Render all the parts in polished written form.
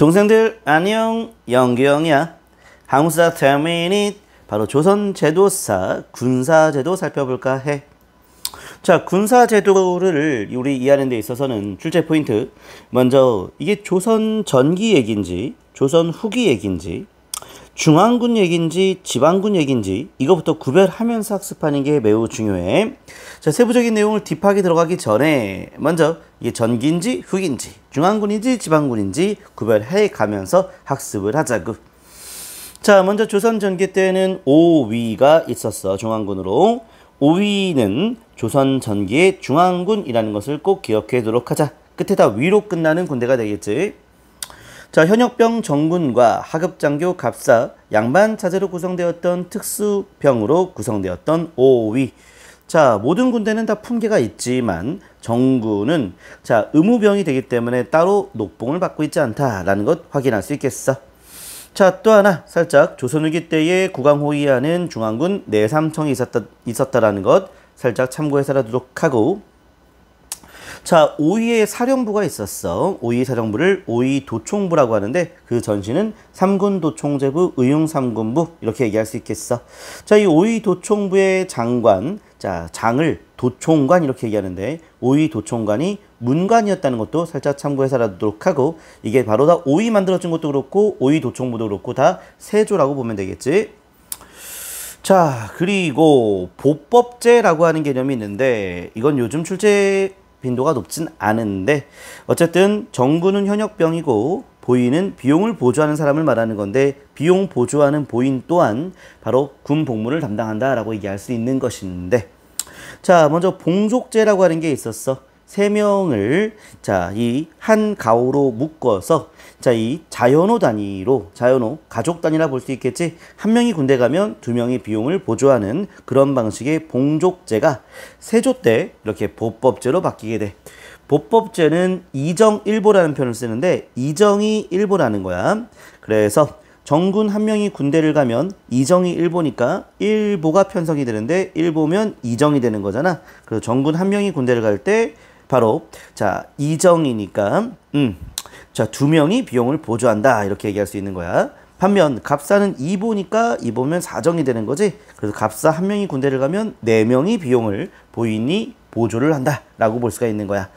동생들 안녕, 영규형이야. 한국사 10미닛, 바로 조선제도사 군사제도 살펴볼까 해. 자, 군사제도를 우리 이해하는 데 있어서는 출제 포인트, 먼저 이게 조선 전기 얘기인지 조선 후기 얘기인지 중앙군 얘기인지 지방군 얘기인지 이거부터 구별하면서 학습하는 게 매우 중요해. 자, 세부적인 내용을 딥하게 들어가기 전에 먼저 이게 전기인지 후기인지 중앙군인지 지방군인지 구별해 가면서 학습을 하자구. 자, 먼저 조선 전기 때는 5위가 있었어. 중앙군으로. 5위는 조선 전기의 중앙군이라는 것을 꼭 기억해 두도록 하자. 끝에다 위로 끝나는 군대가 되겠지. 자, 현역병 정군과 하급장교 갑사 양반 차제로 구성되었던 특수병으로 구성되었던 5위. 자, 모든 군대는 다 품계가 있지만 정군은 자, 의무병이 되기 때문에 따로 녹봉을 받고 있지 않다라는 것 확인할 수 있겠어. 자, 또 하나 살짝 조선 후기 때에 국왕호위하는 중앙군 내삼청이 있었다라는 것 살짝 참고해서 두도록 하고, 자, 5위에 사령부가 있었어. 5위 사령부를 5위 도총부라고 하는데 그 전신은 3군 도총제부 의용 3군부 이렇게 얘기할 수 있겠어. 자, 이 5위 도총부의 장관, 자, 장을 도총관 이렇게 얘기하는데 5위 도총관이 문관이었다는 것도 살짝 참고해서 알아두도록 하고, 이게 바로 다 5위 만들어진 것도 그렇고 5위 도총부도 그렇고 다 세조라고 보면 되겠지. 자, 그리고 보법제라고 하는 개념이 있는데 이건 요즘 출제 빈도가 높진 않은데 어쨌든 정군은 현역병이고 보인은 비용을 보조하는 사람을 말하는 건데 비용 보조하는 보인 또한 바로 군 복무를 담당한다라고 얘기할 수 있는 것인데, 자, 먼저 봉족제라고 하는 게 있었어. 3명을 자, 이 한 가오로 묶어서 자, 이 자연호 단위로 자연호 가족 단위라 볼 수 있겠지. 한 명이 군대 가면 2명이 비용을 보조하는 그런 방식의 봉족제가 세조 때 이렇게 보법제로 바뀌게 돼. 보법제는 이정일보라는 표현을 쓰는데 이정이 일보라는 거야. 그래서 정군 한 명이 군대를 가면 이정이 일보니까 일보가 편성이 되는데 일보면 이정이 되는 거잖아. 그래서 정군 한 명이 군대를 갈 때 바로 자, 이정이니까 자, 2명이 비용을 보조한다 이렇게 얘기할 수 있는 거야. 반면 갑사는 2보니까 2보면 4정이 되는 거지. 그래서 갑사 한 명이 군대를 가면 4명이 비용을 보인이 보조를 한다 라고 볼 수가 있는 거야.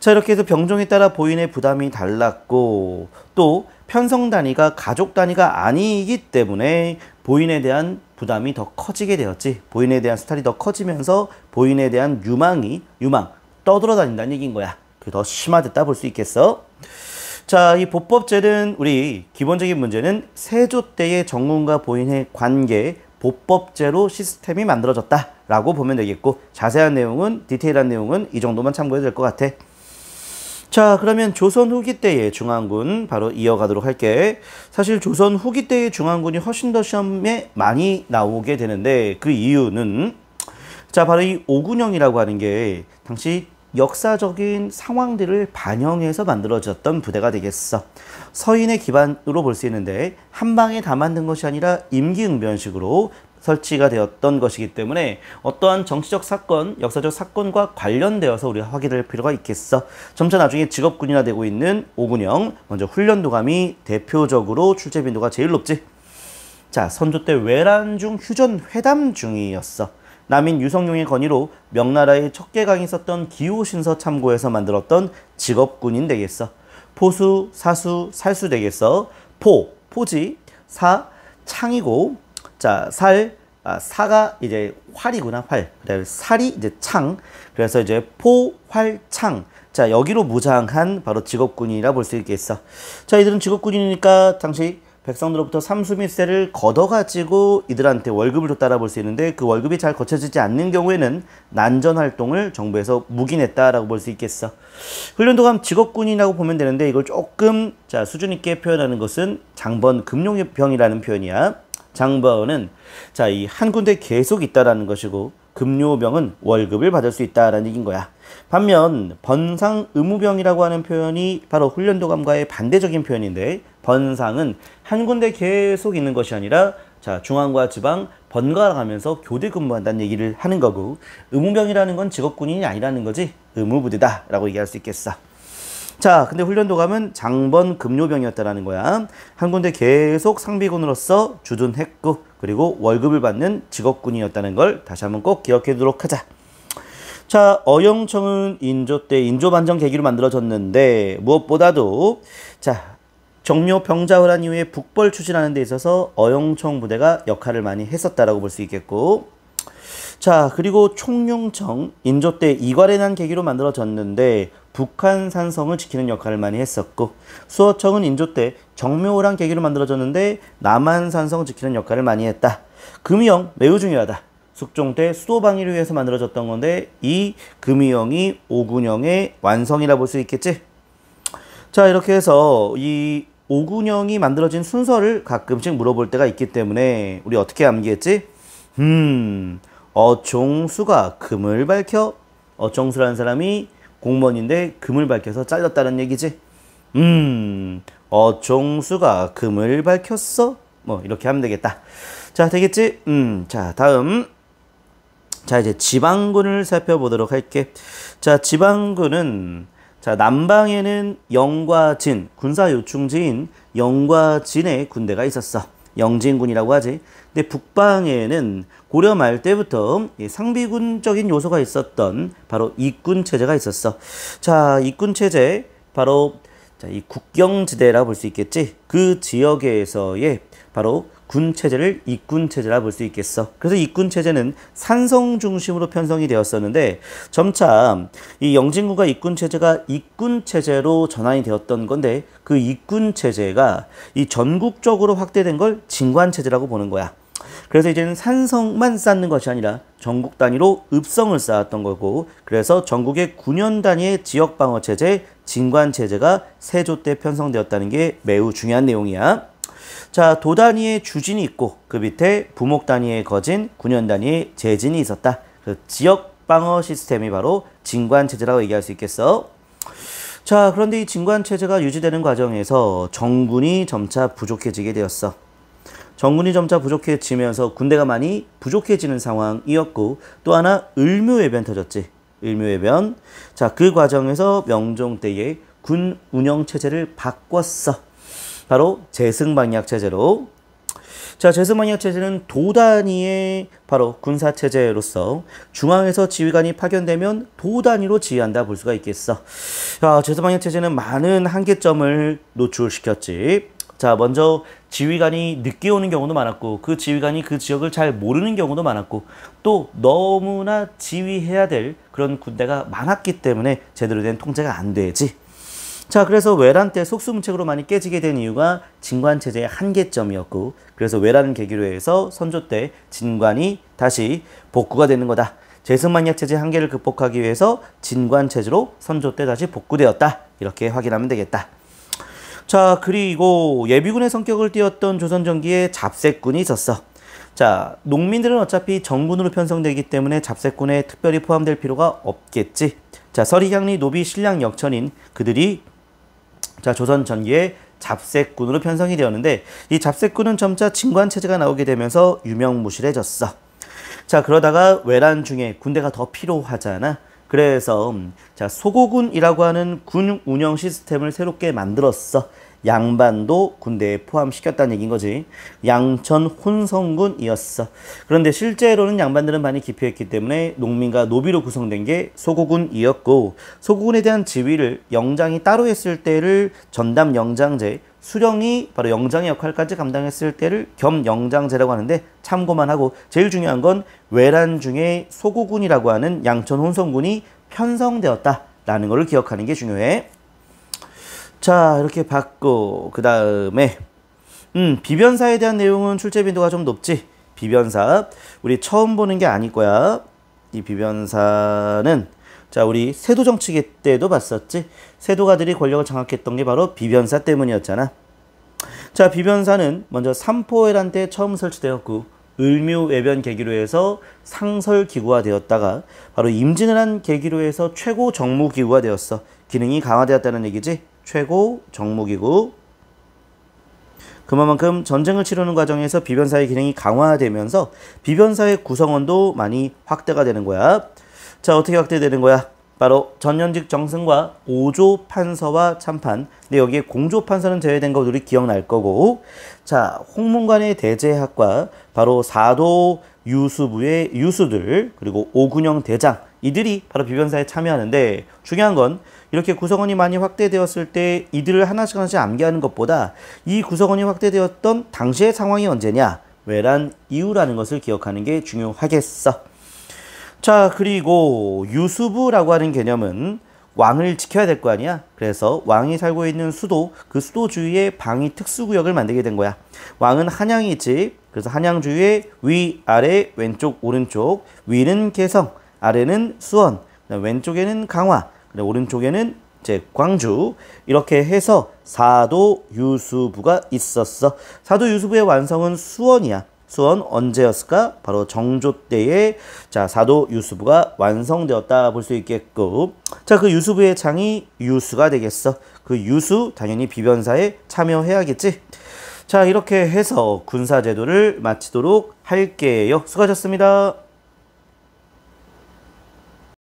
자, 이렇게 해서 병종에 따라 보인의 부담이 달랐고 또 편성 단위가 가족 단위가 아니기 때문에 보인에 대한 부담이 더 커지게 되었지. 보인에 대한 스타일이 더 커지면서 보인에 대한 유망 떠돌아다닌다는 얘기인 거야. 그게 더 심화됐다 볼 수 있겠어. 자, 이 보법제는 우리 기본적인 문제는 세조 때의 정군과 보인의 관계 보법제로 시스템이 만들어졌다라고 보면 되겠고, 자세한 내용은 디테일한 내용은 이 정도만 참고해도 될 것 같아. 자, 그러면 조선 후기 때의 중앙군 바로 이어가도록 할게. 사실 조선 후기 때의 중앙군이 훨씬 더 시험에 많이 나오게 되는데 그 이유는 자, 바로 이 오군영이라고 하는 게 당시 역사적인 상황들을 반영해서 만들어졌던 부대가 되겠어. 서인의 기반으로 볼 수 있는데 한 방에 다 만든 것이 아니라 임기응변식으로 설치가 되었던 것이기 때문에 어떠한 정치적 사건, 역사적 사건과 관련되어서 우리가 확인할 필요가 있겠어. 점차 나중에 직업군이나 되고 있는 오군영, 먼저 훈련도감이 대표적으로 출제 빈도가 제일 높지. 자, 선조 때 외란중 휴전 회담 중이었어. 남인 유성룡의 건의로 명나라의 척계강이 썼던 기호신서 참고해서 만들었던 직업군인 되겠어. 포수, 사수, 살수 되겠어. 포지, 창이고, 자, 사가 이제 활이구나, 활. 그다음에 살이 이제 창. 그래서 이제 활창. 자, 여기로 무장한 바로 직업군이라 볼 수 있겠어. 자, 이들은 직업군이니까 당시 백성들로부터 삼수 및 세를 걷어가지고 이들한테 월급을 줬다라 볼 수 있는데 그 월급이 잘 거쳐지지 않는 경우에는 난전 활동을 정부에서 묵인했다라고 볼 수 있겠어. 훈련도감 직업군이라고 보면 되는데 이걸 조금 자, 수준 있게 표현하는 것은 장번 금요병이라는 표현이야. 장번은 자, 이 한 군데 계속 있다라는 것이고 금요병은 월급을 받을 수 있다라는 얘기인 거야. 반면 번상 의무병이라고 하는 표현이 바로 훈련도감과의 반대적인 표현인데 번상은 한 군데 계속 있는 것이 아니라 자, 중앙과 지방 번갈아 가면서 교대 근무한다는 얘기를 하는 거고, 의무병이라는 건 직업군인이 아니라는 거지 의무부대다 라고 얘기할 수 있겠어. 자, 근데 훈련도감은 장번 급료병이었다라는 거야. 한 군데 계속 상비군으로서 주둔했고 그리고 월급을 받는 직업군이었다는 걸 다시 한번 꼭 기억해 두도록 하자. 자, 어영청은 인조 때 인조반정 계기로 만들어졌는데 무엇보다도 자, 정묘 병자호란 이후에 북벌 추진하는 데 있어서 어영청 부대가 역할을 많이 했었다라고 볼 수 있겠고, 자, 그리고 총룡청 인조 때 이괄의 난 계기로 만들어졌는데 북한 산성을 지키는 역할을 많이 했었고, 수어청은 인조 때 정묘호란 계기로 만들어졌는데 남한 산성을 지키는 역할을 많이 했다. 금이영 매우 중요하다. 숙종 때 수도 방위를 위해서 만들어졌던 건데 이 금이영이 오군영의 완성이라 볼 수 있겠지. 자, 이렇게 해서 이 오군영이 만들어진 순서를 가끔씩 물어볼 때가 있기 때문에 우리 어떻게 암기했지? 어종수가 금을 밝혀. 어종수라는 사람이 공무원인데 금을 밝혀서 잘렸다는 얘기지. 어종수가 금을 밝혔어. 뭐 이렇게 하면 되겠다. 자, 되겠지? 자, 다음. 자, 이제 지방군을 살펴보도록 할게. 자, 지방군은 자, 남방에는 영과 진, 군사 요충지인 영과 진의 군대가 있었어. 영진군이라고 하지. 근데 북방에는 고려 말 때부터 상비군적인 요소가 있었던 바로 이군 체제가 있었어. 자, 이군 체제 바로 자, 이 국경지대라 볼 수 있겠지. 그 지역에서의 바로 군 체제를 이군 체제라 볼 수 있겠어. 그래서 이군 체제는 산성 중심으로 편성이 되었었는데 점차 이 영진군과 이군 체제가 이군 체제로 전환이 되었던 건데 그 이군 체제가 이 전국적으로 확대된 걸 진관 체제라고 보는 거야. 그래서 이제는 산성만 쌓는 것이 아니라 전국 단위로 읍성을 쌓았던 거고, 그래서 전국의 9년 단위의 지역 방어 체제 진관 체제가 세조 때 편성되었다는 게 매우 중요한 내용이야. 자, 도 단위의 주진이 있고 그 밑에 부목 단위의 거진, 9년 단위의 재진이 있었다. 그 지역 방어 시스템이 바로 진관 체제라고 얘기할 수 있겠어. 자, 그런데 이 진관 체제가 유지되는 과정에서 정군이 점차 부족해지게 되었어. 정군이 점차 부족해지면서 군대가 많이 부족해지는 상황이었고, 또 하나 을묘해변 터졌지. 을묘해변. 자, 그 과정에서 명종 때에 군 운영 체제를 바꿨어. 바로 제승방약 체제로. 자, 제승방약 체제는 도 단위의 바로 군사 체제로서 중앙에서 지휘관이 파견되면 도 단위로 지휘한다 볼 수가 있겠어. 자, 제승방약 체제는 많은 한계점을 노출시켰지. 자, 먼저 지휘관이 늦게 오는 경우도 많았고, 그 지휘관이 그 지역을 잘 모르는 경우도 많았고, 또 너무나 지휘해야 될 그런 군대가 많았기 때문에 제대로 된 통제가 안 되지. 자, 그래서 외란 때 속수무책으로 많이 깨지게 된 이유가 진관체제의 한계점이었고, 그래서 외란을 계기로 해서 선조 때 진관이 다시 복구가 되는 거다. 제승만약체제 한계를 극복하기 위해서 진관체제로 선조 때 다시 복구되었다. 이렇게 확인하면 되겠다. 자, 그리고 예비군의 성격을 띠었던 조선 전기에 잡색군이 있었어. 자, 농민들은 어차피 정군으로 편성되기 때문에 잡색군에 특별히 포함될 필요가 없겠지. 자, 서리향리, 노비, 신량, 역천인 그들이 자, 조선 전기에 잡색군으로 편성이 되었는데 이 잡색군은 점차 진관체제가 나오게 되면서 유명무실해졌어. 자, 그러다가 외란 중에 군대가 더 필요하잖아. 그래서 자, 소고군이라고 하는 군 운영 시스템을 새롭게 만들었어. 양반도 군대에 포함시켰다는 얘기인 거지. 양천 혼성군이었어. 그런데 실제로는 양반들은 많이 기피했기 때문에 농민과 노비로 구성된 게 소고군이었고, 소고군에 대한 지휘를 영장이 따로 했을 때를 전담 영장제, 수령이 바로 영장의 역할까지 감당했을 때를 겸영장제라고 하는데 참고만 하고, 제일 중요한 건 외란 중에 소고군이라고 하는 양천 혼성군이 편성되었다라는 걸 기억하는 게 중요해. 자, 이렇게 봤고, 그 다음에 비변사에 대한 내용은 출제 빈도가 좀 높지. 비변사 우리 처음 보는 게 아닐 거야. 이 비변사는 자, 우리 세도 정치기 때도 봤었지. 세도가들이 권력을 장악했던 게 바로 비변사 때문이었잖아. 자, 비변사는 먼저 삼포해란 때 처음 설치되었고, 을묘외변 계기로 해서 상설기구화 되었다가 바로 임진을 한 계기로 해서 최고 정무기구가 되었어. 기능이 강화되었다는 얘기지. 최고 정무기구. 그만큼 전쟁을 치르는 과정에서 비변사의 기능이 강화되면서 비변사의 구성원도 많이 확대가 되는 거야. 자, 어떻게 확대되는 거야? 바로 전현직 정승과 오조 판서와 참판. 근데 여기에 공조 판서는 제외된 거 우리 기억날 거고. 자, 홍문관의 대제학과 바로 사도 유수부의 유수들 그리고 오군영 대장 이들이 바로 비변사에 참여하는데 중요한 건 이렇게 구성원이 많이 확대되었을 때 이들을 하나씩 하나씩 암기하는 것보다 이 구성원이 확대되었던 당시의 상황이 언제냐 왜란 이유라는 것을 기억하는 게 중요하겠어. 자, 그리고 유수부라고 하는 개념은 왕을 지켜야 될 거 아니야. 그래서 왕이 살고 있는 수도, 그 수도 주위에 방위 특수구역을 만들게 된 거야. 왕은 한양이 있지. 그래서 한양 주위에 위, 아래, 왼쪽, 오른쪽. 위는 개성, 아래는 수원, 왼쪽에는 강화, 오른쪽에는 이제 광주. 이렇게 해서 사도 유수부가 있었어. 사도 유수부의 완성은 수원이야. 수원 언제였을까? 바로 정조 때에 자 사도 유수부가 완성되었다 볼 수 있겠고, 자 그 유수부의 장이 유수가 되겠어. 그 유수 당연히 비변사에 참여해야겠지. 자 이렇게 해서 군사제도를 마치도록 할게요. 수고하셨습니다.